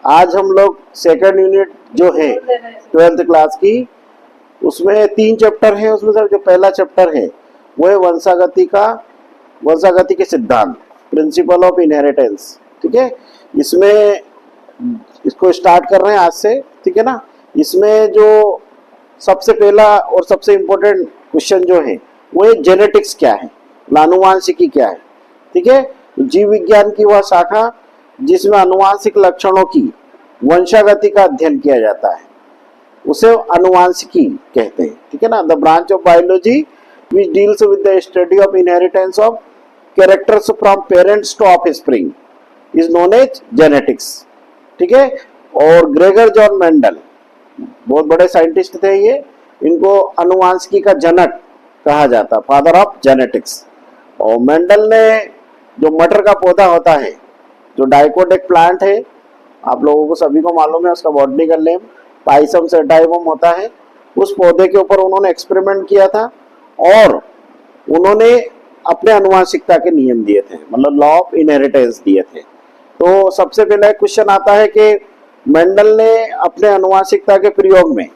आज हम लोग सेकंड यूनिट जो है 12th क्लास की, उसमें 3 चैप्टर है। उसमें से जो पहला चैप्टर है वो है वंशागति के सिद्धांत, प्रिंसिपल ऑफ इनहेरिटेंस। ठीक है, इसमें इसको स्टार्ट कर रहे हैं आज से। ठीक है ना। इसमें जो सबसे पहला और सबसे इम्पोर्टेंट क्वेश्चन जो है वो है जेनेटिक्स क्या है, आनुवांशिकी क्या है। ठीक है, जीव विज्ञान की वह शाखा जिसमें आनुवांशिक लक्षणों की वंशागति का अध्ययन किया जाता है उसे आनुवांशिकी कहते हैं। ठीक है ना। The branch of biology which deals with the study of inheritance of characters from parents to offspring is known as genetics. ठीक है, और ग्रेगर जॉन मेंडल बहुत बड़े साइंटिस्ट थे ये, इनको आनुवांशिकी का जनक कहा जाता, फादर ऑफ जेनेटिक्स। और मेंडल ने जो मटर का पौधा होता है, जो डाइकोट प्लांट है, आप लोगों को सभी को मालूम है, उसका बॉटनिकल नेम पाइसम सेटाइवम होता है। उस पौधे के ऊपर उन्होंने एक्सपेरिमेंट किया था और उन्होंने अपने आनुवांशिकता के नियम दिए थे, मतलब लॉ ऑफ इनहेरिटेंस दिए थे। तो सबसे पहला क्वेश्चन आता है कि मेंडल ने अपने आनुवांशिकता के प्रयोग में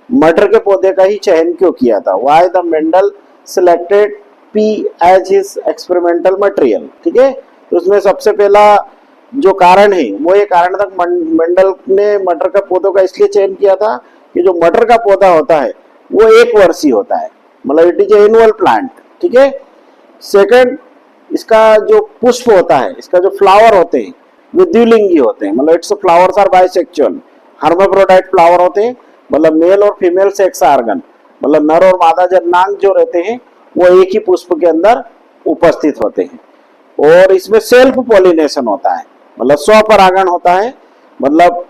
मटर के पौधे का ही चयन क्यों किया था? Why the Mendel selected pea as his experimental material. ठीक है, तो उसमें सबसे पहला जो कारण है वो ये कारण था, मेंडल ने मटर का पौधों का इसलिए चयन किया था कि जो मटर का पौधा होता है वो एक वर्षीय होता है, मतलब इट इज एनुअल प्लांट। ठीक है। सेकंड, इसका जो पुष्प होता है, इसका जो फ्लावर होते हैं वो द्विलिंगी होते हैं, मतलब its flowers are bisexual, hermaphrodite flower होते हैं, मतलब मेल और फीमेल सेक्स ऑर्गन, मतलब नर और मादा जननांग जो रहते हैं वो एक ही पुष्प के अंदर उपस्थित होते हैं। और इसमें सेल्फ पॉलिनेशन होता है, मतलब स्वपरागण होता है, मतलब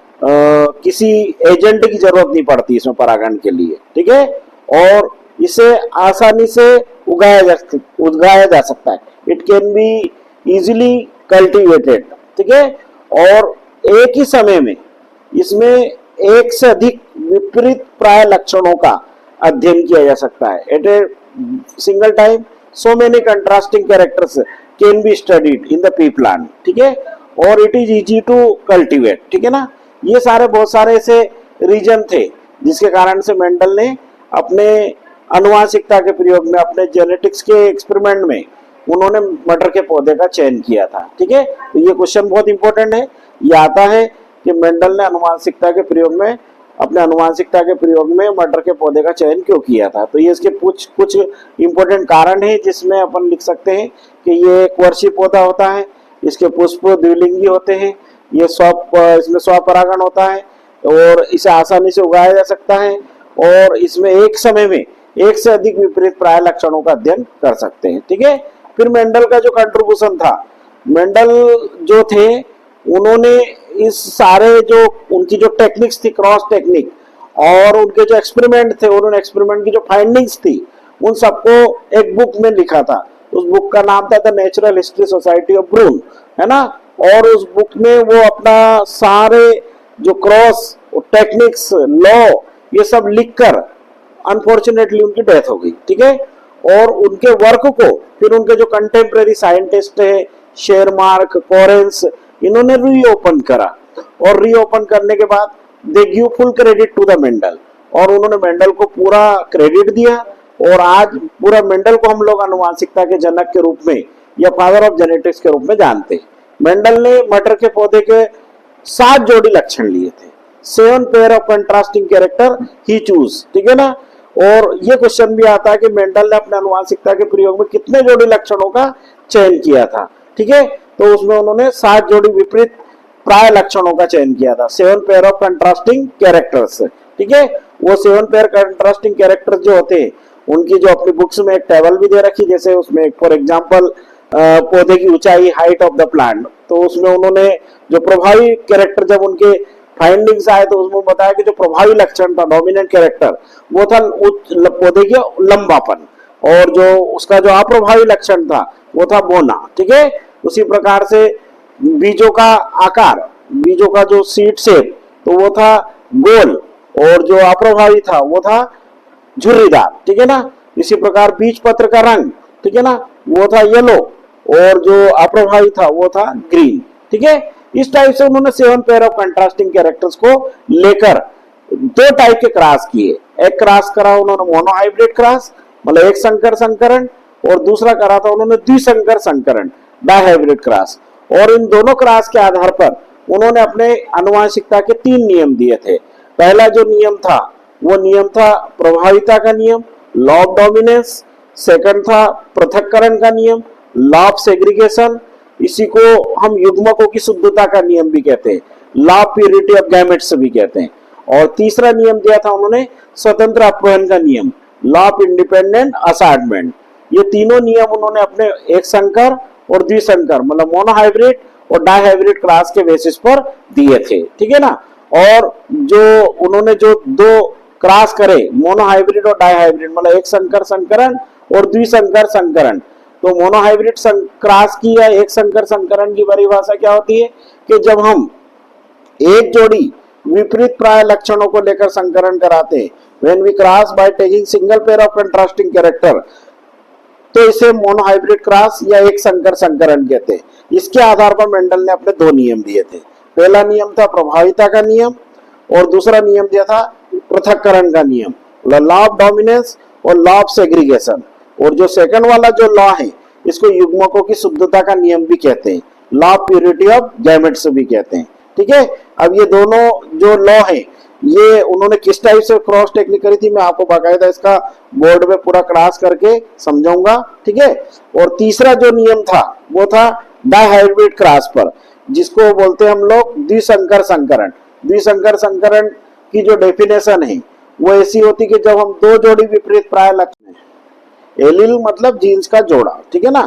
किसी एजेंट की जरूरत नहीं पड़ती इसमें परागण के लिए। ठीक है, और इसे आसानी से उगाया जा सकता है, it can be easily cultivated. ठीक है, और एक ही समय में इसमें एक से अधिक विपरीत प्राय लक्षणों का अध्ययन किया जा सकता है। At a single time so many contrasting characters can be studied in the pea plant. ठीक है, और it is easy to cultivate. ठीक है ना। ये सारे बहुत सारे ऐसे रीजन थे जिसके कारण से मेंडल ने अपने आनुवांशिकता के प्रयोग में, अपने जेनेटिक्स के एक्सपेरिमेंट में उन्होंने मटर के पौधे का चयन किया था। ठीक है, तो ये क्वेश्चन बहुत इंपॉर्टेंट है। ये आता है कि मेंडल ने आनुवांशिकता के प्रयोग में, अपने आनुवांशिकता के प्रयोग में मटर के पौधे का चयन क्यों किया था। तो ये इसके कुछ इंपॉर्टेंट कारण है जिसमें अपन लिख सकते हैं कि ये एक वर्षीय पौधा होता है, इसके पुष्प द्विलिंगी होते हैं, ये इसमें स्वपरागण होता है और इसे आसानी से उगाया जा सकता है, और इसमें एक समय में एक से अधिक विपरीत प्राय लक्षणों का अध्ययन कर सकते हैं। ठीक है। फिर मेंडल का जो कंट्रीब्यूशन था, मेंडल जो थे उन्होंने इस सारे जो उनकी जो टेक्निक्स थी, क्रॉस टेक्निक, और उनके जो एक्सपेरिमेंट थे, उन्होंने एक्सपेरिमेंट की जो फाइंडिंग्स थी उन सबको एक बुक में लिखा था। उस बुक का नाम था the natural history society of Brunn, है ना। और उस बुक में वो अपना सारे जो क्रॉस टेक्निक्स, लॉ, ये सब लिखकर अनफॉर्चुनेटली उनकी डेथ हो गई। ठीक है, और उनके वर्क को फिर उनके जो कंटेम्प्रेरी साइंटिस्ट है, शेरमार्क, कोरेंस, इन्होंने रीओपन करा, और रीओपन करने के बाद they give full credit to the Mendel, और उन्होंने मेंडल को पूरा क्रेडिट दिया। और आज पूरा मेंडल को हम लोग आनुवांशिकता के जनक के रूप में या फादर ऑफ जेनेटिक्स के रूप में जानते हैं। मेंडल ने मटर के पौधे के 7 जोड़ी लक्षण लिए थे, 7 pair of contrasting character he choose. ठीक है ना। और ये क्वेश्चन भी आता है कि मेंडल ने अपने आनुवांशिकता के प्रयोग में कितने जोड़ी लक्षणों का चयन किया था। ठीक है, तो उसमें उन्होंने 7 जोड़ी विपरीत प्राय लक्षणों का चयन किया था, 7 पेयर ऑफ कंट्रास्टिंग कैरेक्टर्स। ठीक है, वो 7 पेयर कंट्रास्टिंग कैरेक्टर्स जो होते हैं उनकी जो अपनी बुक्स में एक टेबल भी दे रखी, जैसे उसमें फॉर एग्जांपल पौधे की ऊंचाई, हाइट ऑफ द प्लांट, तो उसमें उन्होंने जो प्रभावी कैरेक्टर, जब उनके फाइंडिंग्स आए तो उसमें बताया कि जो प्रभावी लक्षण था, डोमिनेंट कैरेक्टर, वो था पौधे की लंबापन, और जो उसका जो अप्रभावी लक्षण था वो था बोना। ठीक है, उसी प्रकार से बीजों का आकार, बीजों का जो सीड शेप, तो वो था गोल, और जो अप्रभावी था वो था झुर्रीदार। ठीक है ना। इसी प्रकार बीज पत्र का रंग, ठीक है ना, वो था येलो, और जो अप्रभावी था वो था ग्रीन। ठीक है, इस टाइप से उन्होंने 7 पेयर ऑफ कंट्रास्टिंग कैरेक्टर्स को लेकर 2 टाइप के क्रॉस किए। एक क्रॉस करा उन्होंने मोनोहाइब्रिड क्रॉस, मतलब एक संकर संकरण, और दूसरा करा था उन्होंने द्विसंकर संकरण, डाइहाइब्रिड क्रॉस। और इन दोनों क्रॉस के आधार पर उन्होंने अपने आनुवंशिकता के 3 नियम दिए थे। पहला जो नियम था वो नियम था प्रभाविता का नियम, लॉ ऑफ डोमिनेंस। सेकंड था पृथक्करण का नियम, लॉ ऑफ सेग्रीगेशन। इसी को हम युग्मकों की शुद्धता का नियम भी कहते हैं, law of purity of gametes भी कहते हैं। और तीसरा नियम दिया था उन्होंने स्वतंत्र अपहरण का नियम, लॉ ऑफ इंडिपेंडेंट असार्टमेंट। ये तीनों नियम उन्होंने अपने एक संकर और द्विसंकर, मतलब मोनोहाइब्रिड और डाइहाइब्रिड क्रॉस के बेसिस पर दिए थे, ठीक है ना। और जो उन्होंने जो 2 क्रॉस करे, मोनोहाइब्रिड और डाइहाइब्रिड, मतलब एक संकर संकरण और द्विसंकर संकरण, तो मोनोहाइब्रिड क्रॉस की या एक संकर संकरण की परिभाषा क्या होती है कि जब हम एक जोड़ी विपरीत प्राय लक्षणों को लेकर संकरण कराते हैं, when we cross by taking single pair of contrasting character, तो इसे मोनोहाइब्रिड क्रॉस या एक संकर संकरण कहते हैं। इसके आधार पर मेंडल ने अपने 2 नियम दिए थे। पहला नियम था प्रभाविता का नियम और दूसरा नियम दिया था पृथक्करण का नियम, लॉ ऑफ डोमिनेंस और लॉ ऑफ सेग्रीगेशन। और जो सेकंड वाला जो लॉ है इसको युग्मकों की शुद्धता का नियम भी कहते हैं, law of purity of gametes भी कहते हैं, ठीक है। अब ये दोनों जो लॉ है ये उन्होंने किस टाइप से क्रॉस टेक्निक करी थी, मैं आपको बाकायदा इसका बोर्ड में पूरा क्रॉस करके समझाऊंगा, ठीक है। और तीसरा जो नियम था वो था डाइहाइब्रिड क्रॉस पर, जिसको बोलते हैं हम लोग द्विसंकर संकरण। द्विसंकर संकरण की जो डेफिनेशन है वो ऐसी होती कि जब हम 2 जोड़ी विपरीत प्राय लक्षण, एलील मतलब जीन्स का जोड़ा, ठीक है ना।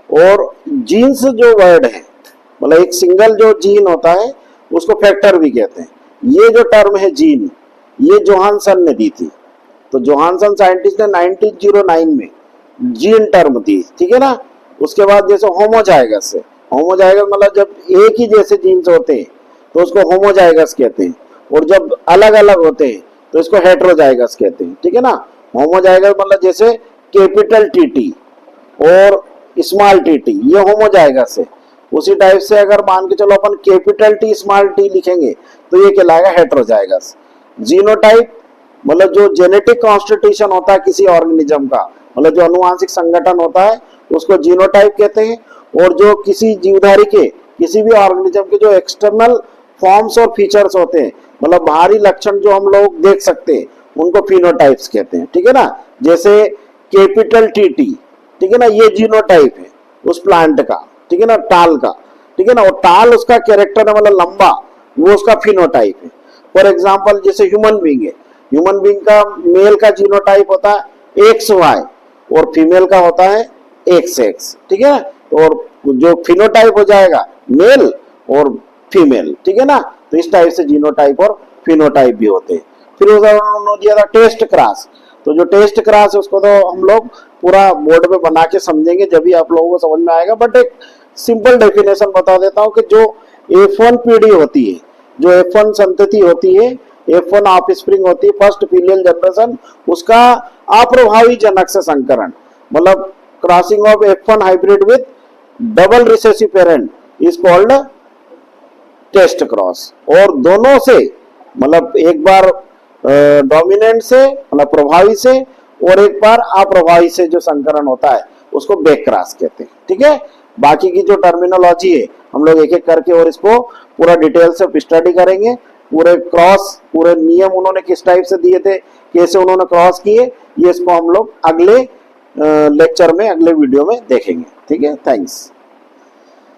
और जीन्स जो वर्ड है, मतलब एक सिंगल जो जीन होता है उसको फैक्टर भी कहते हैं। ये जो टर्म है जीन, ये जोहानसन ने दी थी। तो जोहानसन साइंटिस्ट ने 1909 में जीन टर्म दी, ठीक है ना। उसके बाद जैसे होमोजाइगस है, होमोजाइगस मतलब जब एक ही जैसे जीन्स होते हैं तो उसको होमोजाइगस कहते हैं, और जब अलग अलग होते हैं तो इसको हेट्रोजाइगस कहते हैं, ठीक है ना। होमोजाइगस मतलब जैसे कैपिटल टीटी और स्मॉल टीटी, ये होमोजाइगस है। उसी टाइप से अगर मान के चलो अपन कैपिटल टी स्मॉल टी लिखेंगे तो ये कहलाएगा हेट्रोजाइगस। जीनोटाइप मतलब जो जेनेटिक कॉन्स्टिट्यूशन होता है किसी ऑर्गेनिज्म का, मतलब जो अनुवांशिक संगठन होता है उसको जीनोटाइप कहते हैं। और जो किसी जीवधारी के किसी भी ऑर्गेनिज्म के जो एक्सटर्नल फॉर्म्स और फीचर्स होते हैं, मतलब बाहरी लक्षण जो हम लोग देख सकते हैं, उनको फिनोटाइप्स कहते हैं, ठीक है ना। जैसे कैपिटल टीटी, ठीक है ना, ये जीनोटाइप है उस प्लांट का, ठीक है ना, टाल का, ठीक है ना। और टाल उसका कैरेक्टर है, मतलब लंबा, वो उसका फिनोटाइप है। फॉर एग्जांपल जैसे ह्यूमन बीइंग है, ह्यूमन बीइंग का मेल का जीनोटाइप होता है XY और फीमेल का होता है XX, ठीक है। और जो फिनोटाइप हो जाएगा मेल और फीमेल, ठीक है ना। तो इस टाइप से जीनोटाइप और फिनोटाइप भी होते हैं। फिर उन्होंने दिया था टेस्ट क्रॉस। तो जो टेस्ट क्रॉस है उसको तो हम लोग पूरा बोर्ड पे बना के समझेंगे जब भी आप लोगों को समझ में आएगा, बट एक सिंपल डेफिनेशन बता देता हूँ कि जो F1 पीढ़ी होती है, जो F1 संतति होती है, F1 ऑफस्प्रिंग होती है, फर्स्ट फीलियल जनरेशन, उसका अप्रभावी जनक से संकरण, मतलब crossing of F1 hybrid with double recessive parent is called test cross. और दोनों से मतलब एक बार डोमिनेंट से मतलब प्रभावी से और एक बार अप्रभावी से जो संकरण होता है उसको बैक क्रॉस कहते हैं, ठीक है। बाकी की जो टर्मिनोलॉजी है हम लोग एक एक करके और इसको पूरा डिटेल से स्टडी करेंगे। पूरे क्रॉस, पूरे नियम उन्होंने किस टाइप से दिए थे, कैसे उन्होंने क्रॉस किए, ये इसको हम लोग अगले लेक्चर में, अगले वीडियो में देखेंगे, ठीक है। थैंक्स।